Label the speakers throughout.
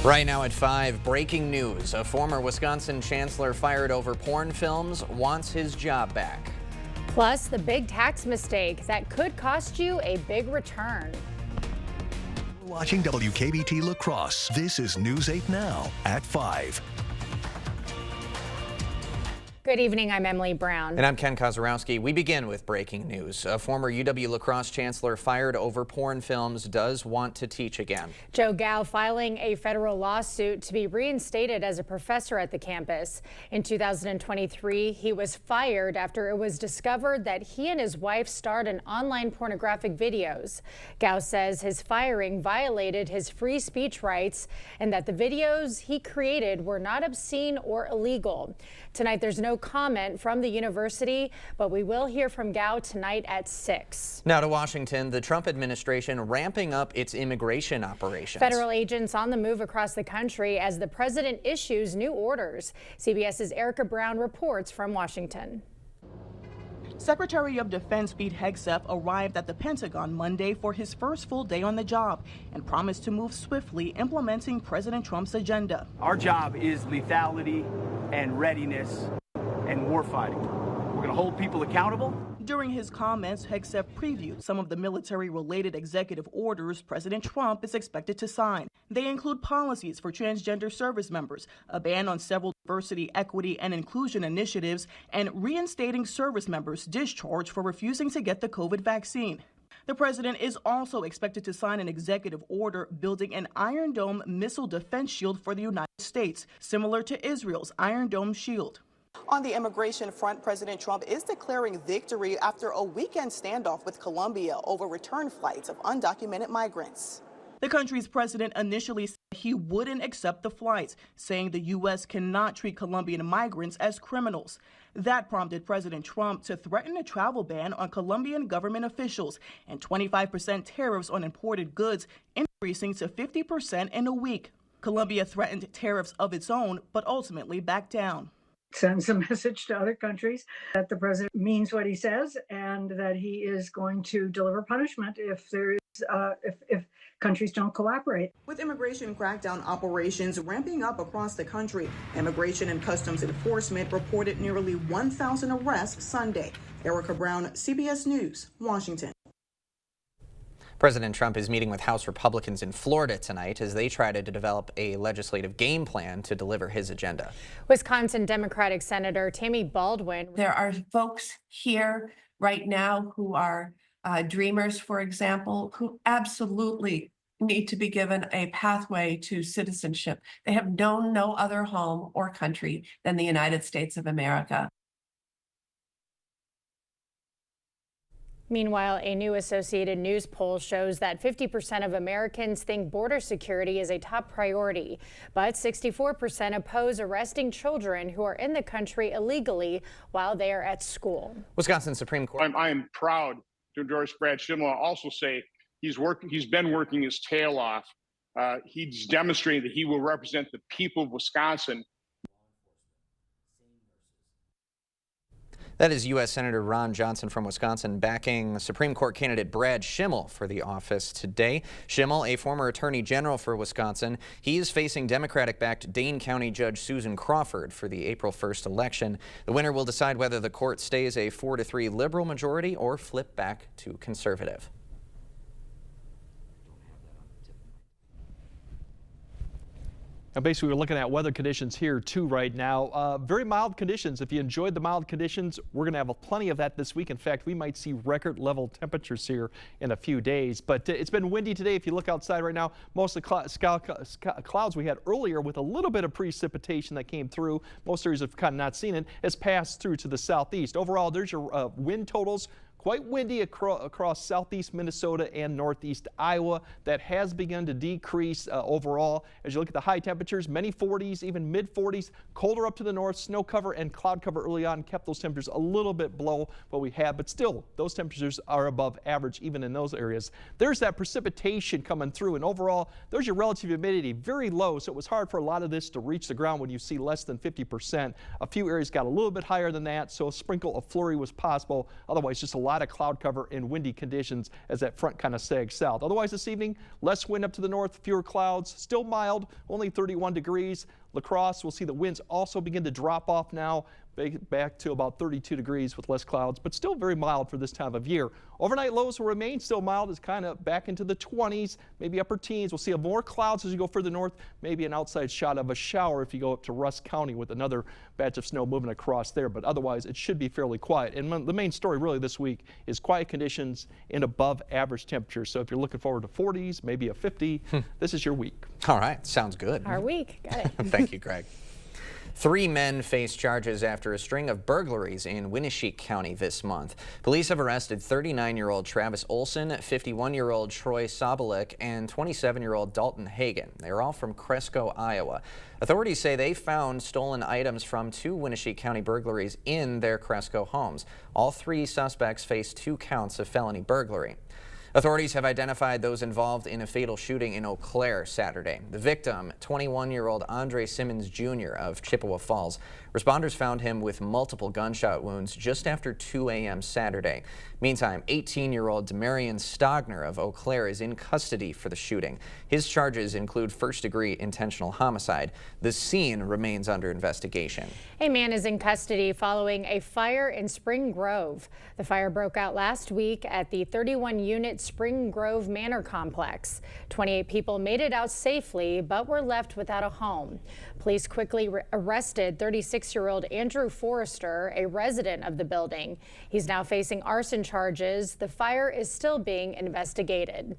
Speaker 1: Right now at 5, breaking news. A former Wisconsin chancellor fired over porn films wants his job back.
Speaker 2: Plus, the big tax mistake that could cost you a big return.
Speaker 3: Watching WKBT La Crosse. This is News 8 Now at 5.
Speaker 2: Good evening, I'm Emily Brown.
Speaker 1: And I'm Ken Kozorowski. We begin with breaking news. A former UW La Crosse chancellor fired over porn films does want to teach again.
Speaker 2: Joe Gao filing a federal lawsuit to be reinstated as a professor at the campus. In 2023, he was fired after it was discovered that he and his wife starred in online pornographic videos. Gao says his firing violated his free speech rights and that the videos he created were not obscene or illegal. Tonight, there's no comment from the university, but we will hear from Gao tonight at 6.
Speaker 1: Now to Washington, the Trump administration ramping up its immigration operations.
Speaker 2: Federal agents on the move across the country as the president issues new orders. CBS's Erica Brown reports from Washington.
Speaker 4: Secretary of Defense Pete Hegseth arrived at the Pentagon Monday for his first full day on the job and promised to move swiftly implementing President Trump's agenda.
Speaker 5: Our job is lethality and readiness and warfighting. We're going to hold people accountable.
Speaker 4: During his comments, Hegseth previewed some of the military-related executive orders President Trump is expected to sign. They include policies for transgender service members, a ban on several diversity, equity, and inclusion initiatives, and reinstating service members discharged for refusing to get the COVID vaccine. The president is also expected to sign an executive order building an Iron Dome missile defense shield for the United States, similar to Israel's Iron Dome shield. On the immigration front, President Trump is declaring victory after a weekend standoff with Colombia over return flights of undocumented migrants. The country's president initially said he wouldn't accept the flights, saying the U.S. cannot treat Colombian migrants as criminals. That prompted President Trump to threaten a travel ban on Colombian government officials and 25% tariffs on imported goods, increasing to 50% in a week. Colombia threatened tariffs of its own, but ultimately backed down.
Speaker 6: Sends a message to other countries that the president means what he says and that he is going to deliver punishment if countries don't cooperate.
Speaker 4: With immigration crackdown operations ramping up across the country, Immigration and Customs Enforcement reported nearly 1,000 arrests Sunday. Erica Brown, CBS News, Washington.
Speaker 1: President Trump is meeting with House Republicans in Florida tonight as they try to develop a legislative game plan to deliver his agenda.
Speaker 2: Wisconsin Democratic Senator Tammy Baldwin.
Speaker 7: There are folks here right now who are dreamers, for example, who absolutely need to be given a pathway to citizenship. They have known no other home or country than the United States of America.
Speaker 2: Meanwhile, a new Associated News poll shows that 50% of Americans think border security is a top priority, but 64% oppose arresting children who are in the country illegally while they are at school.
Speaker 1: Wisconsin Supreme Court.
Speaker 8: I am proud to endorse Brad Schimel. I'll also say he's been working his tail off. He's demonstrating that he will represent the people of Wisconsin.
Speaker 1: That is U.S. Senator Ron Johnson from Wisconsin backing Supreme Court candidate Brad Schimel for the office today. Schimel, a former attorney general for Wisconsin, he is facing Democratic-backed Dane County Judge Susan Crawford for the April 1st election. The winner will decide whether the court stays a 4-3 liberal majority or flip back to conservative.
Speaker 9: Now, basically, we're looking at weather conditions here, too, right now. Very mild conditions. If you enjoyed the mild conditions, we're going to have plenty of that this week. In fact, we might see record-level temperatures here in a few days. But it's been windy today. If you look outside right now, most of the clouds we had earlier with a little bit of precipitation that came through, most areas have kind of not seen it, has passed through to the southeast. Overall, there's your wind totals. Quite windy across southeast Minnesota and northeast Iowa. That has begun to decrease overall. As you look at the high temperatures, many 40s, even mid 40s, colder up to the north. Snow cover and cloud cover early on kept those temperatures a little bit below what we had, but still those temperatures are above average even in those areas. There's that precipitation coming through, and overall there's your relative humidity very low, so it was hard for a lot of this to reach the ground when you see less than 50%. A few areas got a little bit higher than that, so a sprinkle of flurry was possible. Otherwise, just a lot lot of cloud cover and windy conditions as that front kind of sags south. Otherwise this evening, less wind up to the north, fewer clouds, still mild, only 31 degrees. La Crosse, we'll see the winds also begin to drop off now, back to about 32 degrees with less clouds, but still very mild for this time of year. Overnight lows will remain still mild, as kind of back into the 20s, maybe upper teens. We'll see more clouds as you go further north, maybe an outside shot of a shower if you go up to Rusk County with another batch of snow moving across there, but otherwise it should be fairly quiet. And the main story really this week is quiet conditions and above average temperatures. So if you're looking forward to 40s, maybe a 50, this is your week.
Speaker 1: All right, sounds good.
Speaker 2: Our week, got it.
Speaker 1: Thank you, Greg. 3 men face charges after a string of burglaries in Winneshiek County this month. Police have arrested 39-year-old Travis Olson, 51-year-old Troy Sobolik, and 27-year-old Dalton Hagan. They are all from Cresco, Iowa. Authorities say they found stolen items from 2 Winneshiek County burglaries in their Cresco homes. All 3 suspects face 2 counts of felony burglary. Authorities have identified those involved in a fatal shooting in Eau Claire Saturday. The victim, 21-year-old Andre Simmons Jr. of Chippewa Falls. Responders found him with multiple gunshot wounds just after 2 a.m. Saturday. Meantime, 18-year-old Demarion Stogner of Eau Claire is in custody for the shooting. His charges include first-degree intentional homicide. The scene remains under investigation.
Speaker 2: A man is in custody following a fire in Spring Grove. The fire broke out last week at the 31-unit Spring Grove Manor complex. 28 people made it out safely but were left without a home. Police quickly arrested 36-year-old Andrew Forrester, a resident of the building. He's now facing arson charges. The fire is still being investigated.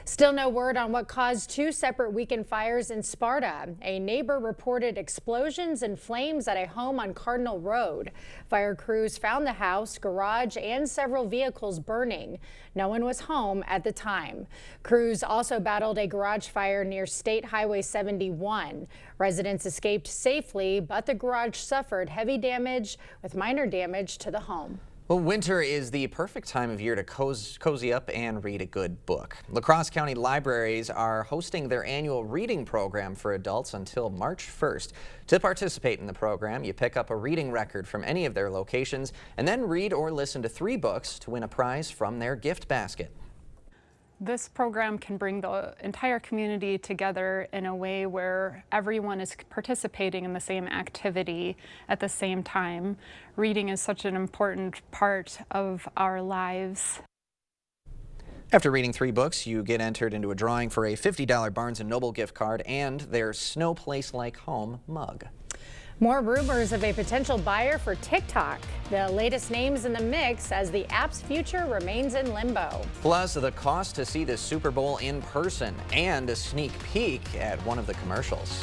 Speaker 2: Still no word on what caused 2 separate weekend fires in Sparta. A neighbor reported explosions and flames at a home on Cardinal Road. Fire crews found the house, garage, and several vehicles burning. No one was home at the time. Crews also battled a garage fire near State Highway 71. Residents escaped safely, but the garage suffered heavy damage with minor damage to the home.
Speaker 1: Well, winter is the perfect time of year to cozy up and read a good book. La Crosse County Libraries are hosting their annual reading program for adults until March 1st. To participate in the program, you pick up a reading record from any of their locations and then read or listen to 3 books to win a prize from their gift basket.
Speaker 10: This program can bring the entire community together in a way where everyone is participating in the same activity at the same time. Reading is such an important part of our lives.
Speaker 1: After reading 3 books, you get entered into a drawing for a $50 Barnes & Noble gift card and their Snow Place Like Home mug.
Speaker 2: More rumors of a potential buyer for TikTok. The latest names in the mix as the app's future remains in limbo.
Speaker 1: Plus, the cost to see the Super Bowl in person and a sneak peek at one of the commercials.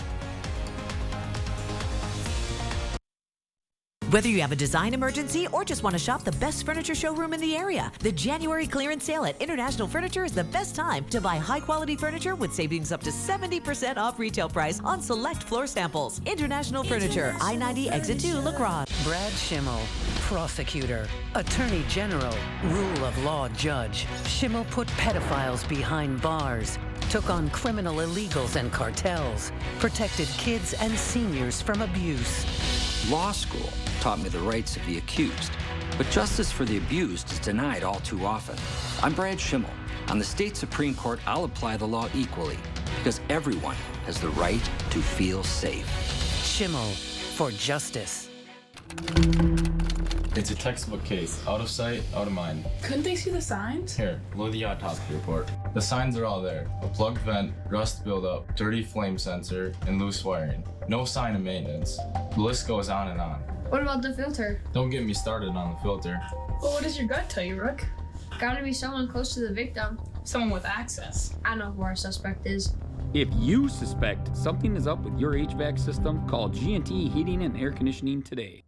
Speaker 11: Whether you have a design emergency or just want to shop the best furniture showroom in the area, the January clearance sale at International Furniture is the best time to buy high-quality furniture with savings up to 70% off retail price on select floor samples. International Furniture, I-90 Exit 2, La Crosse.
Speaker 12: Brad Schimmel, prosecutor, attorney general, rule of law judge. Schimmel put pedophiles behind bars, took on criminal illegals and cartels, protected kids and seniors from abuse.
Speaker 13: Law school taught me the rights of the accused, but justice for the abused is denied all too often. I'm Brad Schimmel. On the state Supreme Court, I'll apply the law equally because everyone has the right to feel safe.
Speaker 12: Schimmel for justice.
Speaker 14: It's a textbook case. Out of sight, out of mind.
Speaker 15: Couldn't they see the signs?
Speaker 14: Here, look at the autopsy report. The signs are all there. A plugged vent, rust buildup, dirty flame sensor, and loose wiring. No sign of maintenance. The list goes on and on.
Speaker 15: What about the filter?
Speaker 14: Don't get me started on the filter.
Speaker 15: Well, what does your gut tell you, Rook?
Speaker 16: Gotta be someone close to the victim.
Speaker 15: Someone with access.
Speaker 16: I know who our suspect is.
Speaker 17: If you suspect something is up with your HVAC system, call G&T Heating and Air Conditioning today.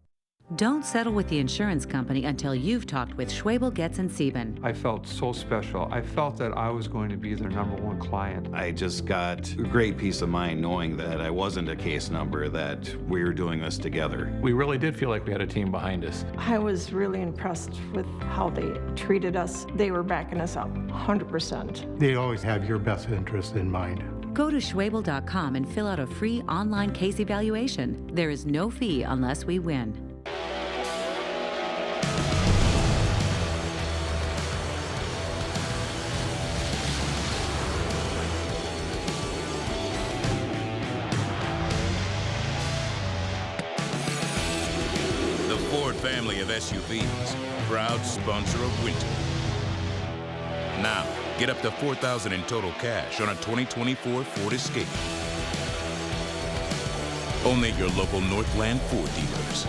Speaker 18: Don't settle with the insurance company until you've talked with Schwabel, Getz & Sieben.
Speaker 19: I felt so special. I felt that I was going to be their #1 client.
Speaker 20: I just got a great peace of mind knowing that I wasn't a case number, that we were doing this together.
Speaker 19: We really did feel like we had a team behind us.
Speaker 21: I was really impressed with how they treated us. They were backing us up 100%.
Speaker 22: They always have your best interest in mind.
Speaker 18: Go to Schwabel.com and fill out a free online case evaluation. There is no fee unless we win.
Speaker 3: Ford family of SUVs, proud sponsor of winter. Now, get up to $4,000 in total cash on a 2024 Ford Escape. Only at your local Northland Ford dealers.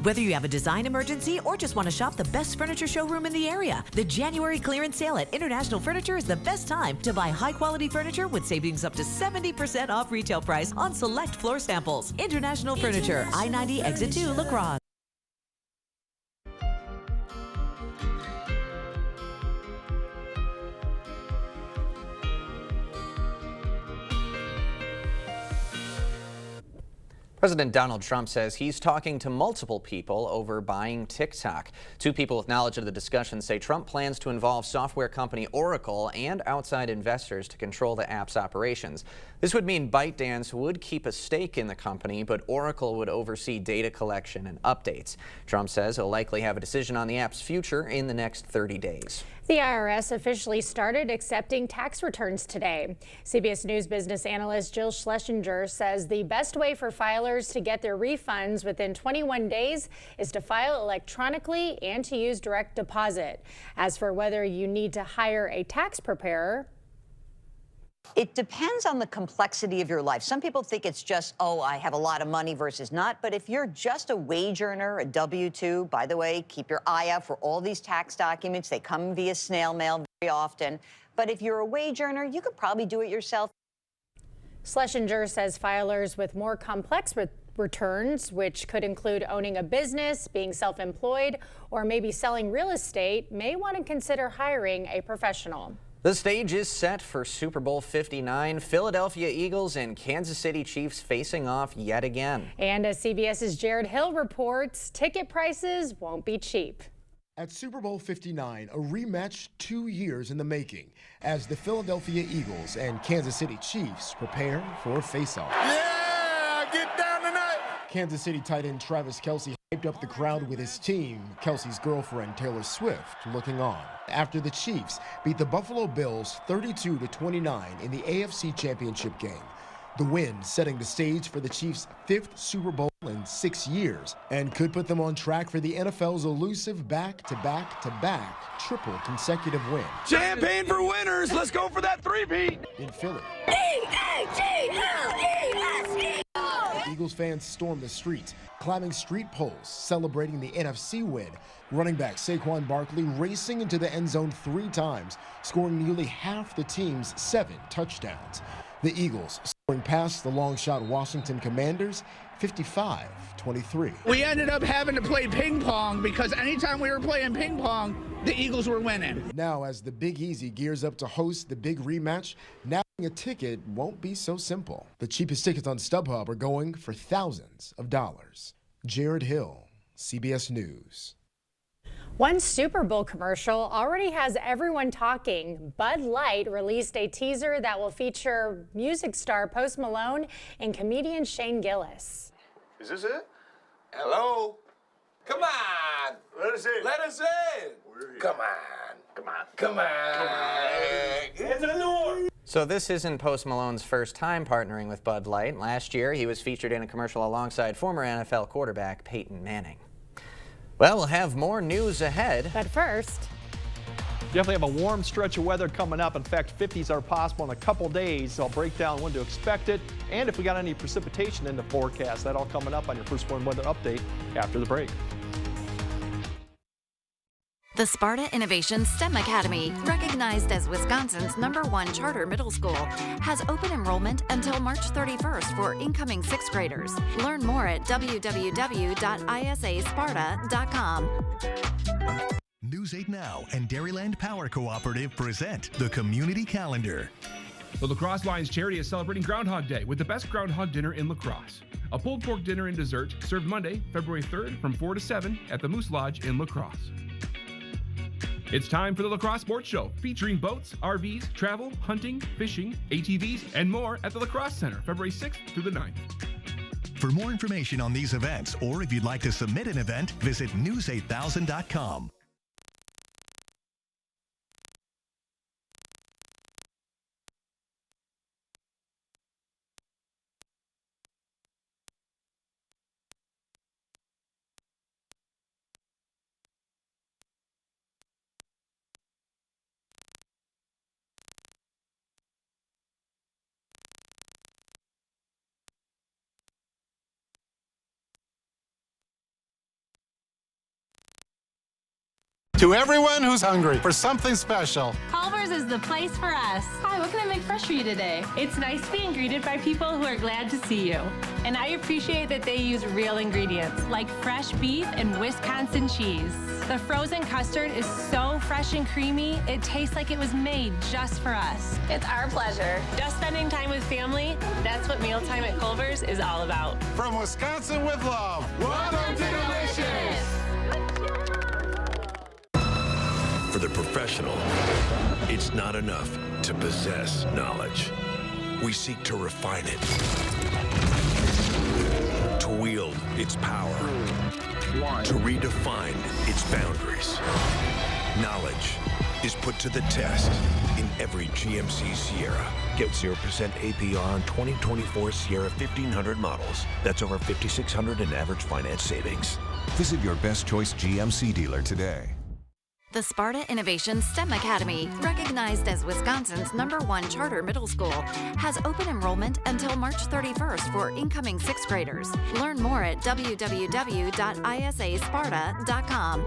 Speaker 11: Whether you have a design emergency or just want to shop the best furniture showroom in the area, the January clearance sale at International Furniture is the best time to buy high-quality furniture with savings up to 70% off retail price on select floor samples. International Furniture, I-90 Exit 2, La Crosse.
Speaker 1: President Donald Trump says he's talking to multiple people over buying TikTok. Two people with knowledge of the discussion say Trump plans to involve software company Oracle and outside investors to control the app's operations. This would mean ByteDance would keep a stake in the company, but Oracle would oversee data collection and updates. Trump says he'll likely have a decision on the app's future in the next 30 days.
Speaker 2: The IRS officially started accepting tax returns today. CBS News business analyst Jill Schlesinger says the best way for filers to get their refunds within 21 days is to file electronically and to use direct deposit. As for whether you need to hire a tax preparer,
Speaker 5: it depends on the complexity of your life. Some people think it's just, oh, I have a lot of money versus not. But if you're just a wage earner, a W-2, by the way, keep your eye out for all these tax documents. They come via snail mail very often. But if you're a wage earner, you could probably do it yourself.
Speaker 2: Schlesinger says filers with more complex returns, which could include owning a business, being self-employed, or maybe selling real estate, may want to consider hiring a professional.
Speaker 1: The stage is set for Super Bowl 59. Philadelphia Eagles and Kansas City Chiefs facing off yet again.
Speaker 2: And as CBS's Jared Hill reports, ticket prices won't be cheap.
Speaker 23: At Super Bowl 59, a rematch 2 years in the making as the Philadelphia Eagles and Kansas City Chiefs prepare for a face-off.
Speaker 3: Yeah, get down tonight.
Speaker 23: Kansas City tight end Travis Kelce hyped up the crowd with his team, Kelce's girlfriend Taylor Swift looking on, after the Chiefs beat the Buffalo Bills 32-29 in the AFC Championship game. The win setting the stage for the Chiefs' 5th Super Bowl in 6 years and could put them on track for the NFL's elusive back-to-back-to-back triple consecutive win.
Speaker 3: Champagne for winners. Let's go for that three-peat.
Speaker 23: In Philly. Eagles fans stormed the streets, climbing street poles, celebrating the NFC win. Running back Saquon Barkley racing into the end zone 3 times, scoring nearly half the team's 7 touchdowns. The Eagles scoring past the long-shot Washington Commanders 55-23.
Speaker 24: We ended up having to play ping pong because anytime we were playing ping pong, the Eagles were winning.
Speaker 23: Now, as the Big Easy gears up to host the big rematch, now a ticket won't be so simple. The cheapest tickets on StubHub are going for thousands of dollars. Jared Hill, CBS News.
Speaker 2: One Super Bowl commercial already has everyone talking. Bud Light released a teaser that will feature music star Post Malone and comedian Shane Gillis.
Speaker 25: Is this it? Hello? Come on! Let us in! Let us in! Come on! Come on! Come on! Hands on the door!
Speaker 1: So this isn't Post Malone's first time partnering with Bud Light. Last year, he was featured in a commercial alongside former NFL quarterback Peyton Manning. Well, we'll have more news ahead.
Speaker 2: But first,
Speaker 9: definitely have a warm stretch of weather coming up. In fact, 50s are possible in a couple days. I'll break down when to expect it and if we got any precipitation in the forecast. That all coming up on your First One Weather Update after the break.
Speaker 26: The Sparta Innovation STEM Academy, recognized as Wisconsin's #1 charter middle school, has open enrollment until March 31st for incoming 6th graders. Learn more at www.isasparta.com.
Speaker 27: News 8 Now and Dairyland Power Cooperative present the Community Calendar.
Speaker 28: The La Crosse Lions Charity is celebrating Groundhog Day with the best groundhog dinner in La Crosse. A pulled pork dinner and dessert served Monday, February 3rd from 4 to 7 at the Moose Lodge in La Crosse. It's time for the La Crosse Sports Show, featuring boats, RVs, travel, hunting, fishing, ATVs, and more at the La Crosse Center, February 6th through the 9th.
Speaker 27: For more information on these events, or if you'd like to submit an event, visit news8000.com.
Speaker 4: To everyone who's hungry for something special,
Speaker 6: Culver's is the place for us.
Speaker 15: Hi, what can I make fresh for you today?
Speaker 6: It's nice being greeted by people who are glad to see you. And I appreciate that they use real ingredients like fresh beef and Wisconsin cheese. The frozen custard is so fresh and creamy, it tastes like it was made just for us.
Speaker 15: It's our pleasure.
Speaker 6: Just spending time with family, that's what mealtime at Culver's is all about.
Speaker 4: from Wisconsin with love, welcome to Delicious!
Speaker 7: For the professional, it's not enough to possess knowledge. We seek to refine it, to wield its power, to redefine its boundaries. Knowledge is put to the test in every GMC Sierra. Get 0% APR on 2024 Sierra 1500 models. That's over $5,600 in average finance savings.
Speaker 8: Visit your best choice GMC dealer today.
Speaker 26: The Sparta Innovation STEM Academy, recognized as Wisconsin's #1 charter middle school, has open enrollment until March 31st for incoming 6th graders. Learn more at www.isasparta.com.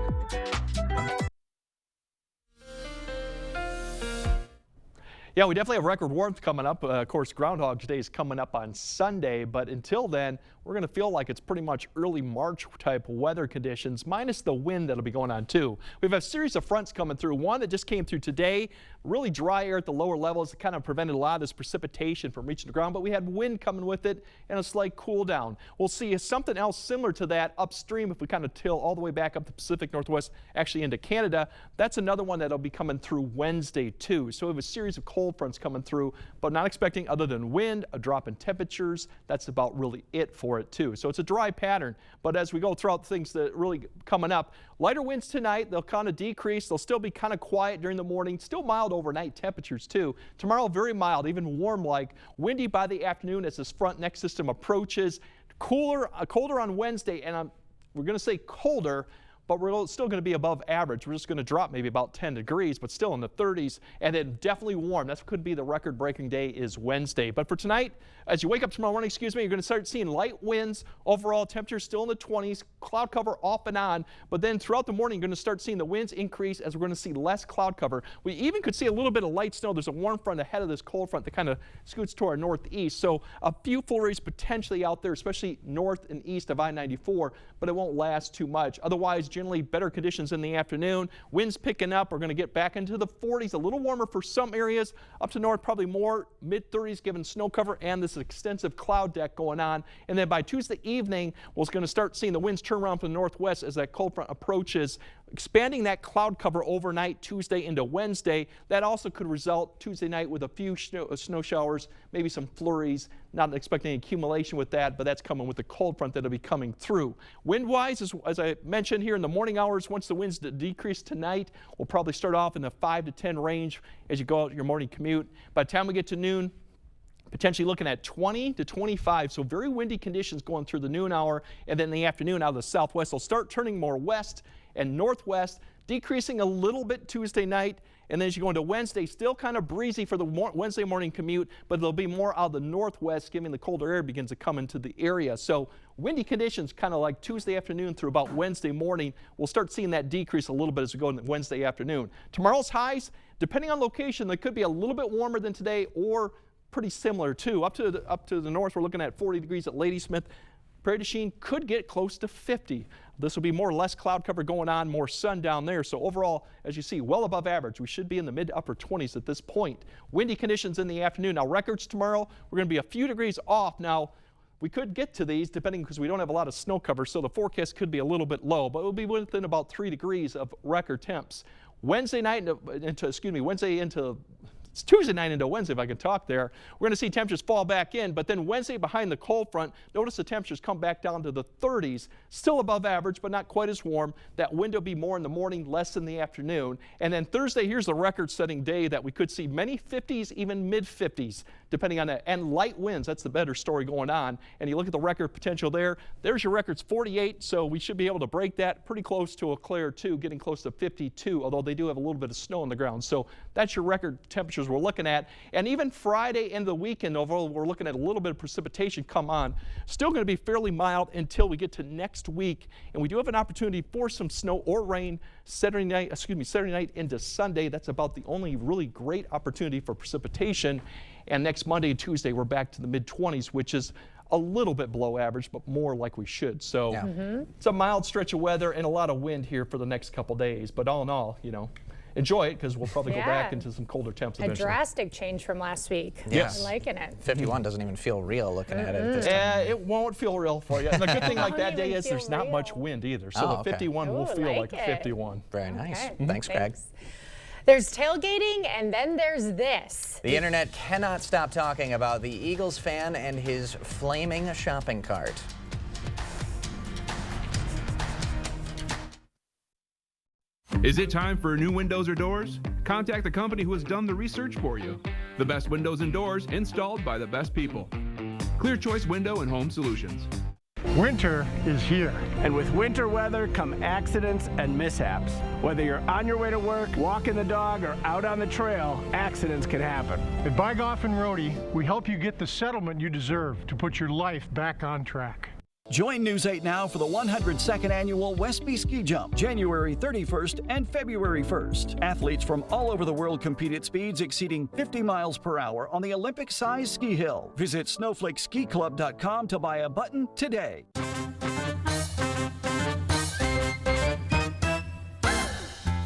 Speaker 9: Yeah, we definitely have record warmth coming up. Of course, Groundhog Day is coming up on Sunday, but until then, we're going to feel like it's pretty much early March type weather conditions, minus the wind that'll be going on too. We have a series of fronts coming through. One that just came through today, really dry air at the lower levels. It kind of prevented a lot of this precipitation from reaching the ground, but we had wind coming with it and a slight cool down. We'll see something else similar to that upstream if we kind of tilt all the way back up the Pacific Northwest, actually into Canada. That's another one that'll be coming through Wednesday too. So we have a series of cold fronts coming through, but not expecting other than wind, a drop in temperatures. That's about really it for it too. So it's a dry pattern, but as we go throughout things that really coming up, lighter winds tonight, they'll kind of decrease. They'll still be kind of quiet during the morning, still mild overnight temperatures too. Tomorrow, very mild, even warm like, windy by the afternoon as this front next system approaches. Colder on Wednesday, and we're going to say colder, but we're still going to be above average. We're just going to drop maybe about 10 degrees, but still in the 30s, and then definitely warm. That could be the record-breaking day is Wednesday. But for tonight, as you wake up tomorrow morning, you're going to start seeing light winds. Overall temperatures still in the 20s, cloud cover off and on, but then throughout the morning, you're going to start seeing the winds increase as we're going to see less cloud cover. We even could see a little bit of light snow. There's a warm front ahead of this cold front that kind of scoots to our northeast. So a few flurries potentially out there, especially north and east of I-94, but it won't last too much. Otherwise, generally better conditions in the afternoon. Winds picking up. We're going to get back into the 40s, a little warmer for some areas. Up to north, probably more mid-30s given snow cover and this extensive cloud deck going on. And then by Tuesday evening, we're going to start seeing the winds turn around from the northwest as that cold front approaches, expanding that cloud cover overnight Tuesday into Wednesday. That also could result Tuesday night with a few snow showers, maybe some flurries. Not expecting accumulation with that, but that's coming with the cold front that'll be coming through. Wind-wise, as I mentioned here in the morning hours, once the winds decrease tonight, we'll probably start off in the 5 to 10 range as you go out your morning commute. By the time we get to noon, potentially looking at 20 to 25, so very windy conditions going through the noon hour, and then in the afternoon out of the southwest, they'll start turning more west and northwest, decreasing a little bit Tuesday night, and then as you go into Wednesday, still kind of breezy for the Wednesday morning commute, but there'll be more out of the northwest, giving the colder air begins to come into the area. So windy conditions kind of like Tuesday afternoon through about Wednesday morning. We'll start seeing that decrease a little bit as we go into Wednesday afternoon. Tomorrow's highs, depending on location, they could be a little bit warmer than today or pretty similar too. Up to the north, we're looking at 40 degrees at Ladysmith. Prairie du Chien could get close to 50. This will be more or less cloud cover going on, more sun down there. So overall, as you see, well above average. We should be in the mid to upper 20s at this point. Windy conditions in the afternoon. Now records tomorrow, we're going to be a few degrees off. Now we could get to these depending because we don't have a lot of snow cover, so the forecast could be a little bit low, but it will be within about 3 degrees of record temps. Wednesday night it's Tuesday night into Wednesday, if I can talk there. We're going to see temperatures fall back in, but then Wednesday behind the cold front, notice the temperatures come back down to the 30s, still above average, but not quite as warm. That wind will be more in the morning, less in the afternoon. And then Thursday, here's the record-setting day that we could see many 50s, even mid-50s, depending on that. And light winds, that's the better story going on. And you look at the record potential there, there's your records 48, so we should be able to break that pretty close to a clear 2, getting close to 52, although they do have a little bit of snow on the ground. So that's your record temperature temperatures we're looking at. And even Friday and the weekend, although we're looking at a little bit of precipitation come on, still going to be fairly mild until we get to next week. And we do have an opportunity for some snow or rain Saturday night into Sunday. That's about the only really great opportunity for precipitation. And next Monday and Tuesday, we're back to the mid-20s, which is a little bit below average, but more like we should. So it's a mild stretch of weather and a lot of wind here for the next couple days. But all in all, you know, enjoy it because we'll probably go back into some colder temps eventually.
Speaker 2: A drastic change from last week.
Speaker 1: Yes.
Speaker 2: I'm liking it.
Speaker 1: 51 doesn't even feel real looking at it at this time.
Speaker 9: Yeah, it won't feel real for you. And the good thing like that day is there's not much wind either. So the 51 will feel like a 51.
Speaker 1: Very nice. Thanks, Greg.
Speaker 2: There's tailgating, and then there's this.
Speaker 1: The internet cannot stop talking about the Eagles fan and his flaming shopping cart.
Speaker 28: Is it time for new windows or doors? Contact the company who has done the research for you. The best windows and doors installed by the best people. Clear Choice Window and Home Solutions.
Speaker 10: Winter is here. And with winter weather come accidents and mishaps. Whether you're on your way to work, walking the dog, or out on the trail, accidents can happen.
Speaker 22: At Bygoff and Rohde, we help you get the settlement you deserve to put your life back on track.
Speaker 12: Join News 8 now for the 102nd Annual Westby Ski Jump, January 31st and February 1st. Athletes from all over the world compete at speeds exceeding 50 miles per hour on the Olympic-sized ski hill. Visit snowflakeskiclub.com to buy a button today.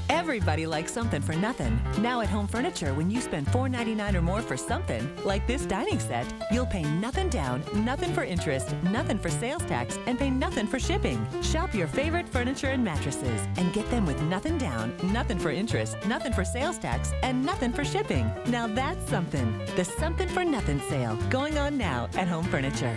Speaker 11: Everybody likes something for nothing. Now at Home Furniture, when you spend $4.99 or more for something, like this dining set, you'll pay nothing down, nothing for interest, nothing for sales tax, and pay nothing for shipping. Shop your favorite furniture and mattresses and get them with nothing down, nothing for interest, nothing for sales tax, and nothing for shipping. Now that's something. The Something for Nothing sale going on now at Home Furniture.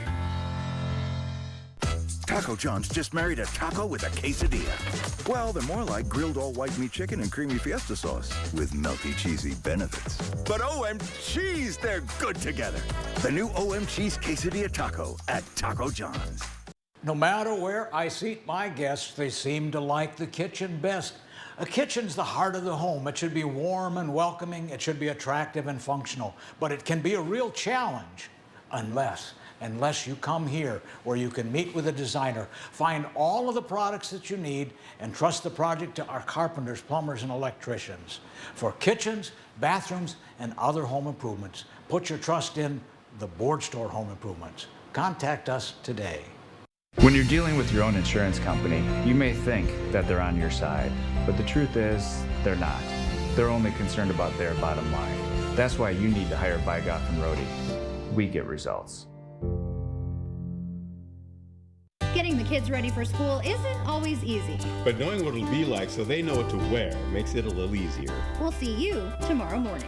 Speaker 7: Taco John's just married a taco with a quesadilla. Well, they're more like grilled all-white meat chicken and creamy fiesta sauce with melty, cheesy benefits. But OM Cheese, they're good together. The new OM Cheese Quesadilla Taco at Taco John's.
Speaker 13: No matter where I seat my guests, they seem to like the kitchen best. A kitchen's the heart of the home. It should be warm and welcoming. It should be attractive and functional. But it can be a real challenge unless you come here where you can meet with a designer, find all of the products that you need, and trust the project to our carpenters, plumbers, and electricians. For kitchens, bathrooms, and other home improvements, put your trust in the Board Store Home Improvements. Contact us today.
Speaker 14: When you're dealing with your own insurance company, you may think that they're on your side, but the truth is, they're not. They're only concerned about their bottom line. That's why you need to hire Bygoff and Rohde. We get results.
Speaker 16: Getting the kids ready for school isn't always easy.
Speaker 17: But knowing what it'll be like so they know what to wear makes it a little easier.
Speaker 16: We'll see you tomorrow morning.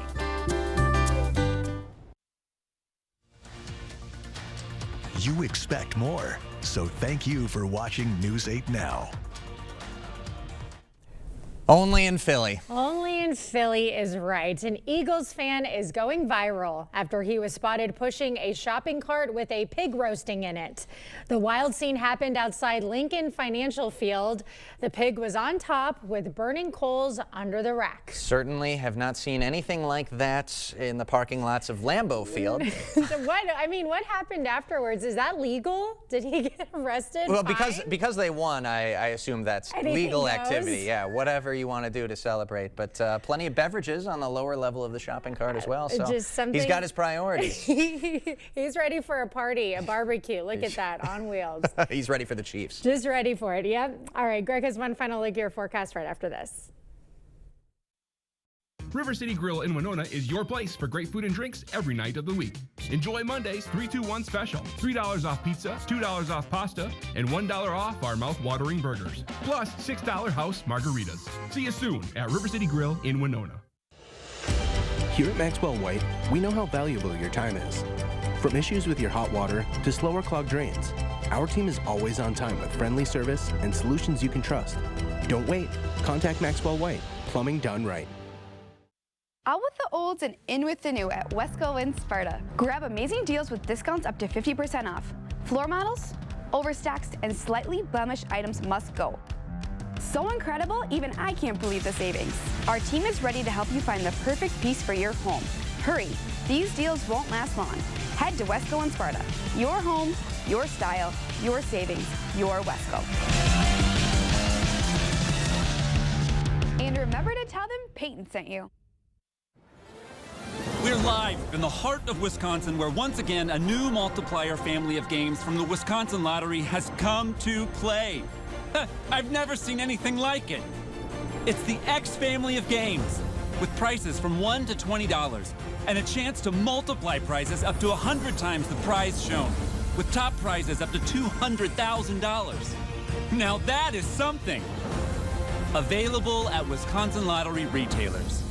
Speaker 27: You expect more, so thank you for watching News 8 Now.
Speaker 1: Only in Philly.
Speaker 2: Only in Philly is right. An Eagles fan is going viral after he was spotted pushing a shopping cart with a pig roasting in it. The wild scene happened outside Lincoln Financial Field. The pig was on top with burning coals under the rack.
Speaker 1: Certainly have not seen anything like that in the parking lots of Lambeau Field.
Speaker 2: What happened afterwards? Is that legal? Did he get arrested?
Speaker 1: Well, because they won, I assume that's legal activity. Yeah, whatever you want to do to celebrate. But plenty of beverages on the lower level of the shopping cart as well. So he's got his priorities.
Speaker 2: He's ready for a party, a barbecue. Look at that, on wheels.
Speaker 1: He's ready for the Chiefs.
Speaker 2: Just ready for it, yep. All right, Greg has one final look at your forecast right after this.
Speaker 28: River City Grill in Winona is your place for great food and drinks every night of the week. Enjoy Monday's 3-2-1 special. $3 off pizza, $2 off pasta, and $1 off our mouth-watering burgers. Plus $6 house margaritas. See you soon at River City Grill in Winona.
Speaker 19: Here at Maxwell White, we know how valuable your time is. From issues with your hot water to slow or clogged drains, our team is always on time with friendly service and solutions you can trust. Don't wait. Contact Maxwell White. Plumbing done right.
Speaker 20: Out with the olds and in with the new at Wesco in Sparta. Grab amazing deals with discounts up to 50% off. Floor models, overstacks, and slightly blemished items must go. So incredible, even I can't believe the savings. Our team is ready to help you find the perfect piece for your home. Hurry, these deals won't last long. Head to Wesco and Sparta. Your home, your style, your savings, your Wesco. And remember to tell them Peyton sent you.
Speaker 3: We're live in the heart of Wisconsin, where once again a new multiplier family of games from the Wisconsin Lottery has come to play. I've never seen anything like it. It's the X family of games, with prices from $1 to $20, and a chance to multiply prizes up to 100 times the prize shown, with top prizes up to $200,000. Now that is something. Available at Wisconsin Lottery retailers.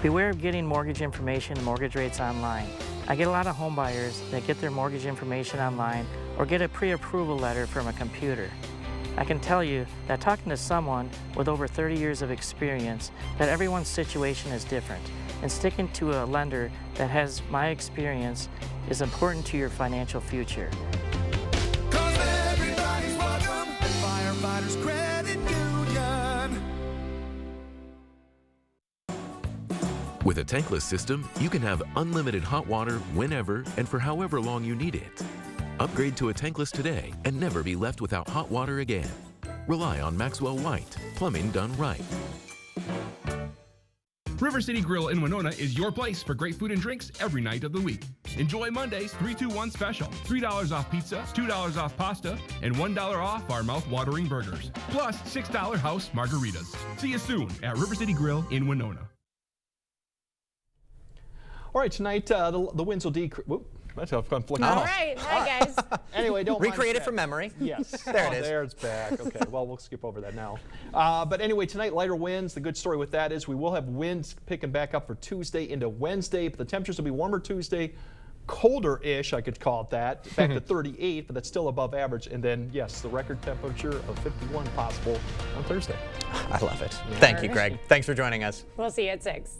Speaker 5: Beware of getting mortgage information and mortgage rates online. I get a lot of home buyers that get their mortgage information online or get a pre-approval letter from a computer. I can tell you that talking to someone with over 30 years of experience, that everyone's situation is different, and sticking to a lender that has my experience is important to your financial future.
Speaker 4: Everybody's welcome at Firefighters Credit Union.
Speaker 15: With a tankless system, you can have unlimited hot water whenever and for however long you need it. Upgrade to a tankless today and never be left without hot water again. Rely on Maxwell White, plumbing done right.
Speaker 28: River City Grill in Winona is your place for great food and drinks every night of the week. Enjoy Monday's 3-2-1 special. $3 off pizza, $2 off pasta, and $1 off our mouth-watering burgers. Plus $6 house margaritas. See you soon at River City Grill in Winona.
Speaker 9: All right, tonight the winds will decrease. That's how I'm flicking
Speaker 2: All
Speaker 9: off.
Speaker 2: right, hi guys.
Speaker 9: Anyway, don't
Speaker 1: recreate
Speaker 9: mind
Speaker 1: it from memory.
Speaker 9: Yes,
Speaker 1: there it is.
Speaker 9: There it's back. Okay, well we'll skip over that now. But anyway, tonight lighter winds. The good story with that is we will have winds picking back up for Tuesday into Wednesday. But the temperatures will be warmer Tuesday, colder-ish, I could call it that, back to 38, but that's still above average. And then yes, the record temperature of 51 possible on Thursday.
Speaker 1: I love it.
Speaker 9: Yeah.
Speaker 1: Thank you, Greg. Thanks for joining us.
Speaker 2: We'll see you at 6.